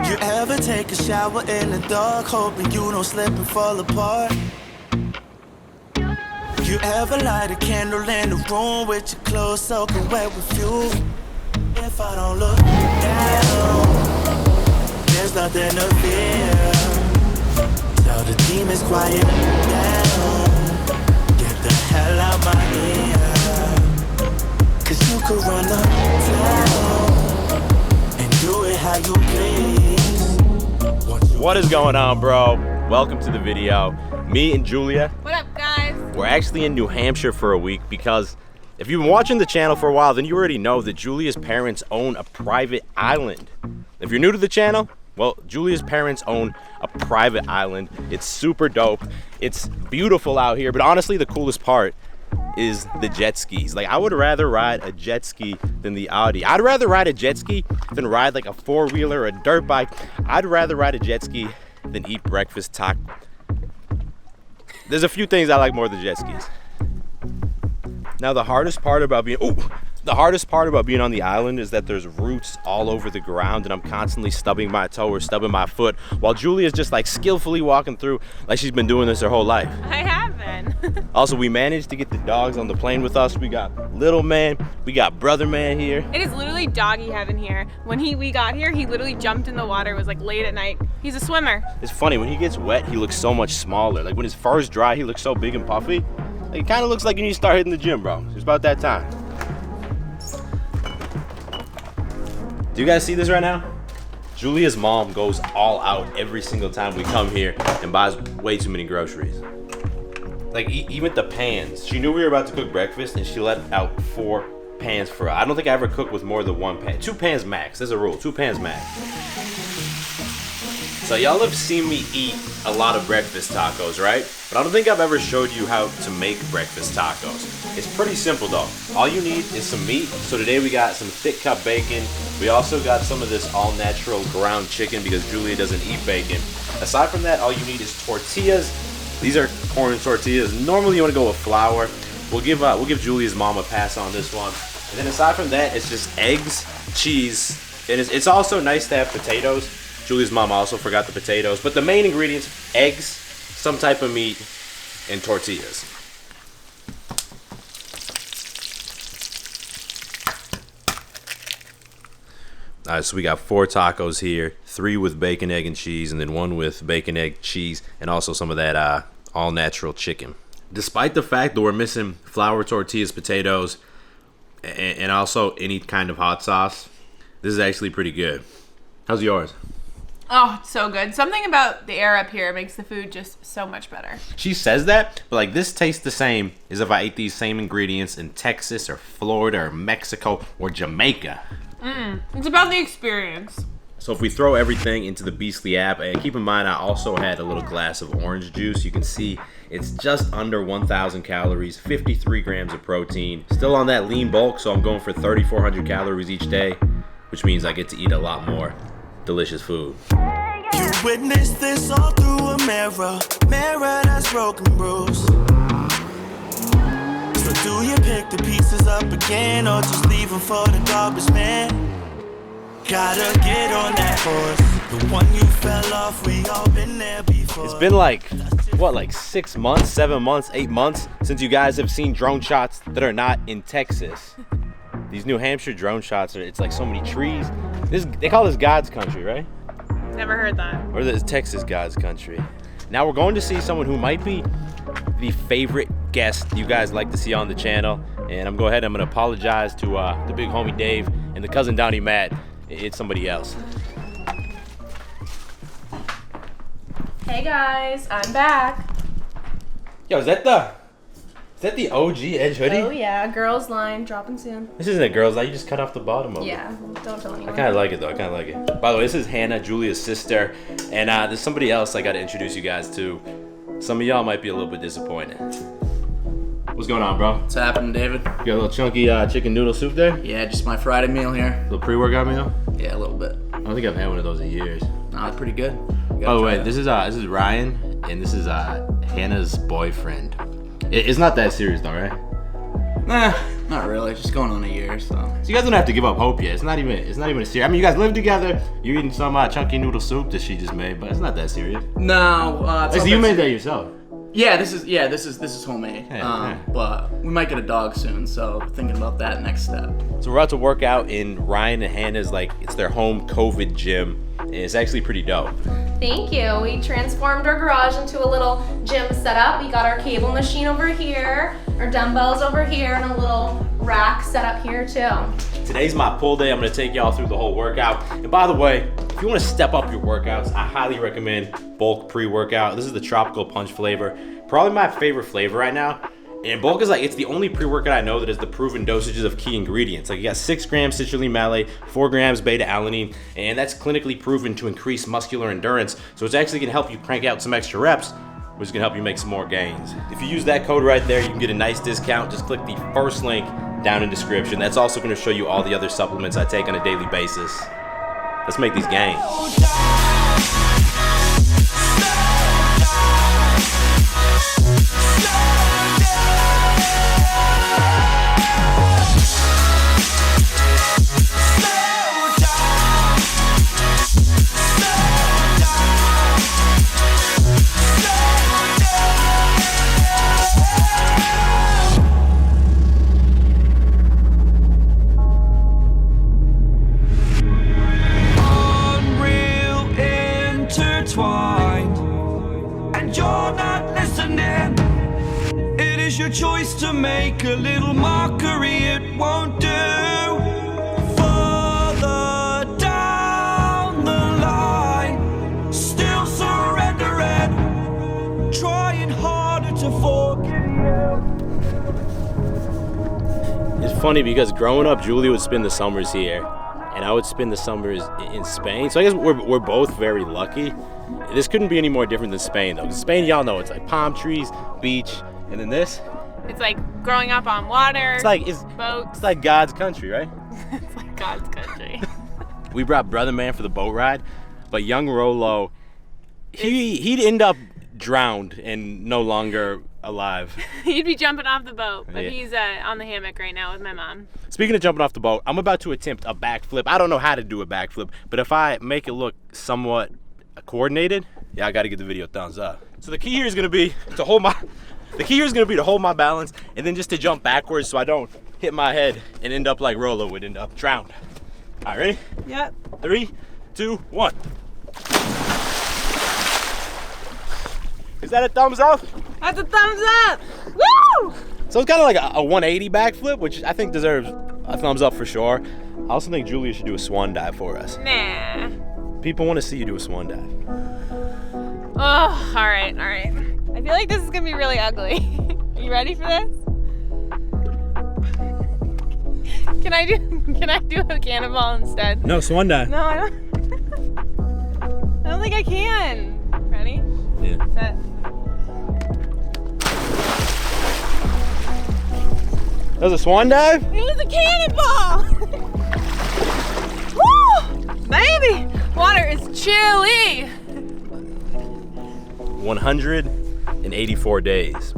You ever take a shower in the dark, hoping you don't slip and fall apart? You ever light a candle in the room with your clothes soaking wet with fuel? If I don't look down, there's nothing to fear. Tell the demons quiet down. Get the hell out my ear. Cause you could run the town and do it how you please. What is going on, bro? Welcome to the video. Me and Julia. What up, guys? We're actually in New Hampshire for a week because if you've been watching the channel for a while, then you already know that Julia's parents own a private island. If you're new to the channel, well, Julia's parents own a private island. It's super dope. It's beautiful out here, but honestly, the coolest part is the jet skis. Like, I would rather ride a jet ski than the Audi. I'd rather ride a jet ski than ride like a four-wheeler or a dirt bike. I'd rather ride a jet ski than eat breakfast taco. There's a few things I like more than jet skis. Now, the hardest part about being on the island is that there's roots all over the ground and I'm constantly stubbing my toe or stubbing my foot while Julia's just like skillfully walking through like she's been doing this her whole life. I have been. Also, we managed to get the dogs on the plane with us. We got little man, we got brother man here. It is literally doggy heaven here. When we got here, he literally jumped in the water. It was like late at night. He's a swimmer. It's funny, when he gets wet, he looks so much smaller. Like when his fur is dry, he looks so big and puffy. Like, it kind of looks like you need to start hitting the gym, bro. It's about that time. Do you guys see this right now? Julia's mom goes all out every single time we come here and buys way too many groceries. Like, even the pans. She knew we were about to cook breakfast and she let out 4 pans for us. I don't think I ever cook with more than 1 pan. 2 pans max. There's a rule. 2 pans max. So y'all have seen me eat a lot of breakfast tacos, right? But I don't think I've ever showed you how to make breakfast tacos. It's pretty simple though. All you need is some meat. So today we got some thick cut bacon. We also got some of this all natural ground chicken because Julia doesn't eat bacon. Aside from that, all you need is tortillas. These are corn tortillas. Normally you want to go with flour. We'll give Julia's mom a pass on this one. And then aside from that, it's just eggs, cheese, and it's also nice to have potatoes. Julia's mom also forgot the potatoes, but the main ingredients: eggs, some type of meat, and tortillas. All right, so we got 4 tacos here, 3 with bacon, egg, and cheese, and then 1 with bacon, egg, cheese, and also some of that all-natural chicken. Despite the fact that we're missing flour, tortillas, potatoes, and also any kind of hot sauce, this is actually pretty good. How's yours? Oh, it's so good. Something about the air up here makes the food just so much better. She says that, but like this tastes the same as if I ate these same ingredients in Texas or Florida or Mexico or Jamaica. It's about the experience. So if we throw everything into the Beastly app, and keep in mind I also had a little glass of orange juice. You can see it's just under 1,000 calories, 53 grams of protein. Still on that lean bulk, so I'm going for 3,400 calories each day, which means I get to eat a lot more delicious food. You witness this all through a mirror that's broken, bruised. So do you pick the pieces up again or just leave them for the garbage man? Gotta get on that horse, the one you fell off, we all been there before. It's been like, what, like 6 months, 7 months, 8 months since you guys have seen drone shots that are not in Texas. These New Hampshire drone shots, it's like so many trees. They call this God's country, right? Never heard that. Or this Texas God's country. Now we're going to see someone who might be the favorite guest you guys like to see on the channel. And I'm going to apologize to the big homie Dave and the cousin Donnie Matt. It's somebody else. Hey guys, I'm back. Yo, is that the OG Edge hoodie? Oh yeah, girls line dropping soon. This isn't a girl's line. You just cut off the bottom of it. Yeah, don't tell anyone. I kind of like it though. I kind of like it. By the way, this is Hannah, Julia's sister, and there's somebody else I got to introduce you guys to. Some of y'all might be a little bit disappointed. What's going on, bro? What's happening, David? You got a little chunky chicken noodle soup there? Yeah, just my Friday meal here. Little pre-workout meal? Yeah, a little bit. I don't think I've had one of those in years. No, it's pretty good. By the way, this is Ryan, and this is Hannah's boyfriend. It's not that serious though, right? Nah, Not really. Just going on a year, so. So you guys don't have to give up hope yet. It's not even a serious. I mean, you guys live together. You're eating some chunky noodle soup that she just made, but it's not that serious. No. So you made that yourself. Yeah, this is homemade. Yeah. But we might get a dog soon, so thinking about that next step. So we're about to work out in Ryan and Hannah's, it's their home COVID gym, and it's actually pretty dope. Thank you. We transformed our garage into a little gym setup. We got our cable machine over here, our dumbbells over here, and a little rack set up here too. Today's my pull day. I'm gonna take y'all through the whole workout. And by the way, if you wanna step up your workouts, I highly recommend Bulk pre-workout. This is the tropical punch flavor. Probably my favorite flavor right now. And Bulk is it's the only pre-workout I know that has the proven dosages of key ingredients. You got 6 grams citrulline malate, 4 grams beta-alanine, and that's clinically proven to increase muscular endurance. So it's actually gonna help you crank out some extra reps, which is gonna help you make some more gains. If you use that code right there, you can get a nice discount. Just click the first link down in the description. That's also gonna show you all the other supplements I take on a daily basis. Let's make these gains. Your choice to make a little mockery, it won't do. Further down the line, still surrendering, trying harder to forget you. It's funny because growing up, Julia would spend the summers here, and I would spend the summers in Spain. So I guess we're both very lucky. This couldn't be any more different than Spain, though. 'Cause Spain, y'all know, it's palm trees, beach, and then this. It's growing up on water. It's boats. It's like God's country, right? It's like God's country. We brought Brother Man for the boat ride, but young Rolo, he'd end up drowned and no longer alive. He'd be jumping off the boat, but Yeah. he's on the hammock right now with my mom. Speaking of jumping off the boat, I'm about to attempt a backflip. I don't know how to do a backflip, but if I make it look somewhat coordinated, I got to give the video a thumbs up. So the key here is going to be to hold my balance and then just to jump backwards so I don't hit my head and end up like Rolo would end up drowned. All right, ready? Yep. 3, 2, 1. Is that a thumbs up? That's a thumbs up. Woo! So it's kind of like a 180 backflip, which I think deserves a thumbs up for sure. I also think Julia should do a swan dive for us. Nah. People want to see you do a swan dive. Oh, all right. I feel like this is gonna be really ugly. Are you ready for this? Can I do a cannonball instead? No, swan dive. No, I don't. I don't think I can. Ready? Yeah. Set. That was a swan dive? It was a cannonball! Woo! Baby! Water is chilly! 184 days.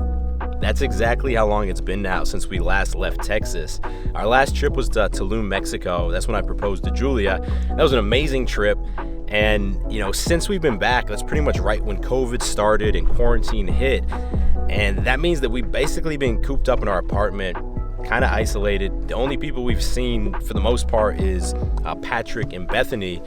That's exactly how long it's been now since we last left Texas. Our last trip was to Tulum, Mexico. That's when I proposed to Julia. That was an amazing trip. And, since we've been back, that's pretty much right when COVID started and quarantine hit. And that means that we've basically been cooped up in our apartment, kind of isolated. The only people we've seen for the most part is Patrick and Bethany.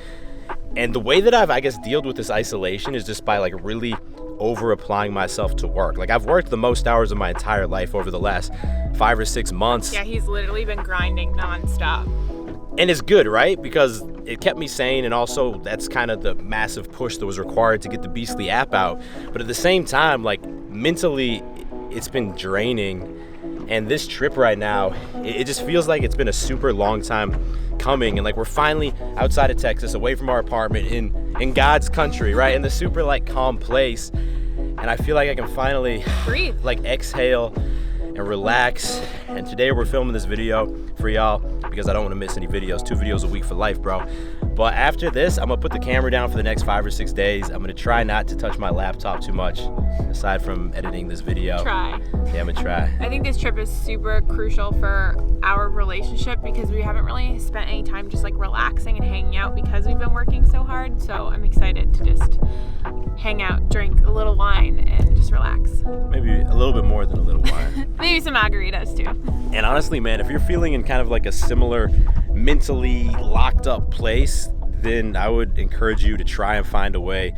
And the way that I've, dealt with this isolation is just by really over applying myself to work. I've worked the most hours of my entire life over the last 5 or 6 months. Yeah, he's literally been grinding nonstop. And it's good, right? Because it kept me sane, and also that's kind of the massive push that was required to get the Beastly app out. But at the same time, mentally, it's been draining. And this trip right now, it just feels like it's been a super long time coming, and we're finally outside of Texas, away from our apartment, in God's country, right? In the super calm place. And I feel like I can finally breathe, exhale and relax. And today we're filming this video for y'all because I don't want to miss any videos. 2 videos a week for life, bro. But after this, I'm gonna put the camera down for the next 5 or 6 days. I'm gonna try not to touch my laptop too much, aside from editing this video. Try. Yeah, I'm gonna try. I think this trip is super crucial for our relationship because we haven't really spent any time just like relaxing and hanging out because we've been working so hard. So I'm excited to just hang out, drink a little wine, and just relax. Maybe a little bit more than a little wine. Maybe some margaritas too. And honestly, man, if you're feeling in kind of like a similar mentally locked up place, then I would encourage you to try and find a way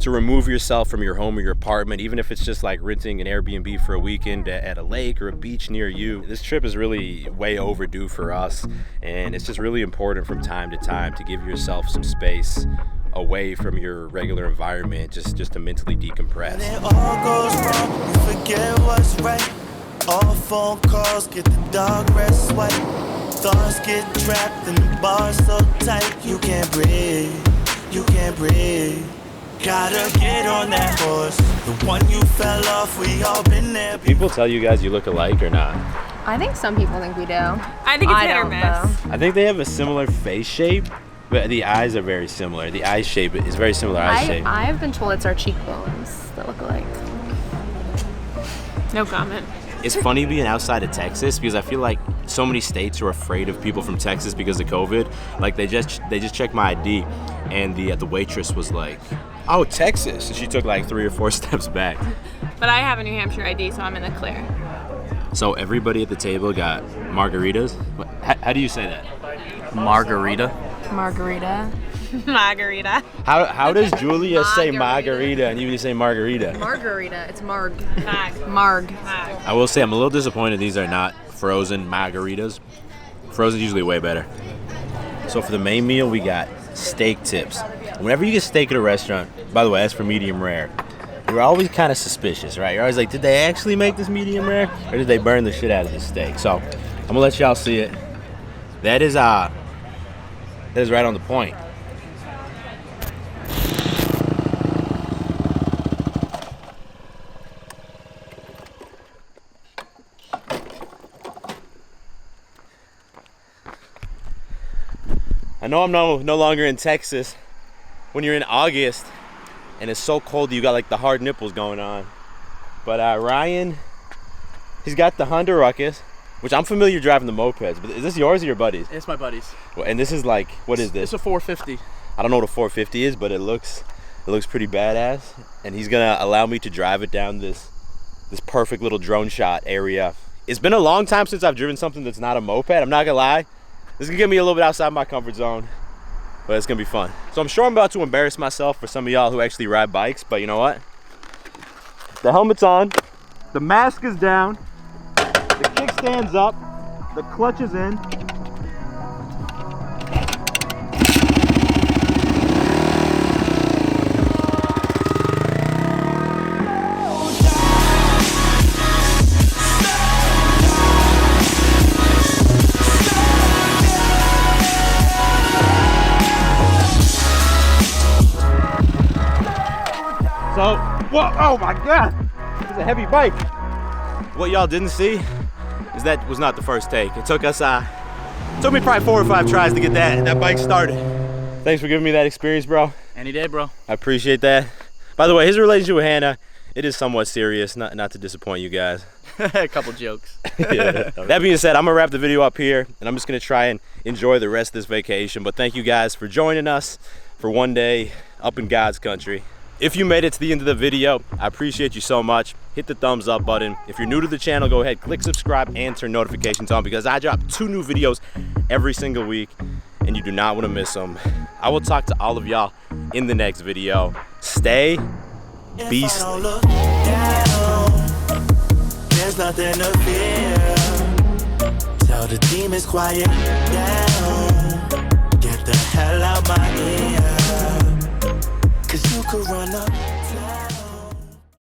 to remove yourself from your home or your apartment, even if it's just like renting an Airbnb for a weekend at a lake or a beach near you. This trip is really way overdue for us, and it's just really important from time to time to give yourself some space away from your regular environment, just to mentally decompress. And it all goes wrong, you forget what's right. All phone calls get the dog rest swipe. Thoughts get trapped in the bar so tight. You can't breathe, you can't breathe. Gotta get on that horse, the one you fell off, we all been there. People tell you guys you look alike or not? I think some people think we do. I think it's hit or don't, miss. though. I think they have a similar face shape, but the eyes are very similar. The eye shape is very similar eye shape. I've been told it's our cheekbones that look alike. No comment. It's funny being outside of Texas because I feel like so many states are afraid of people from Texas because of COVID. Like they just checked my ID, and the waitress was like, "Oh, Texas," and she took like 3 or 4 steps back. But I have a New Hampshire ID, so I'm in the clear. So everybody at the table got margaritas. How do you say that? Margarita. Margarita. Margarita. How does Julia say Margarita. margarita and you say margarita? Margarita. It's marg. Mag. Marg. Mag. I will say I'm a little disappointed these are not frozen margaritas. Frozen's usually way better. So for the main meal, we got steak tips. Whenever you get steak at a restaurant, by the way, that's for medium rare, you're always kind of suspicious, right? You're always like, did they actually make this medium rare, or did they burn the shit out of this steak? So I'm gonna let y'all see it. That is right on the point. I know I'm no longer in Texas when you're in August and it's so cold that you got like the hard nipples going on. But Ryan, he's got the Honda Ruckus, which I'm familiar driving the mopeds, but is this yours or your buddy's? It's my buddy's. Well, and this is like, what is this? It's a 450. I don't know what a 450 is, but it looks pretty badass. And he's gonna allow me to drive it down this perfect little drone shot area. It's been a long time since I've driven something that's not a moped, I'm not gonna lie. This is gonna get me a little bit outside my comfort zone, but it's gonna be fun. So I'm sure I'm about to embarrass myself for some of y'all who actually ride bikes, but you know what? The helmet's on, the mask is down, the kickstand's up, the clutch is in. So, whoa, oh my God, it's a heavy bike. What y'all didn't see is that was not the first take. It took us, took me probably 4 or 5 tries to get that bike started. Thanks for giving me that experience, bro. Any day, bro. I appreciate that. By the way, his relationship with Hannah, it is somewhat serious, not to disappoint you guys. A couple jokes. Yeah. That being said, I'm gonna wrap the video up here, and I'm just gonna try and enjoy the rest of this vacation. But thank you guys for joining us for one day up in God's country. If you made it to the end of the video, I appreciate you so much. Hit the thumbs up button. If you're new to the channel, go ahead, click subscribe and turn notifications on because I drop 2 new videos every single week and you do not want to miss them. I will talk to all of y'all in the next video. Stay beastly. If I don't look down, there's nothing to fear. Tell the demons quiet down. Get the hell out my ear. 'Cause you could run up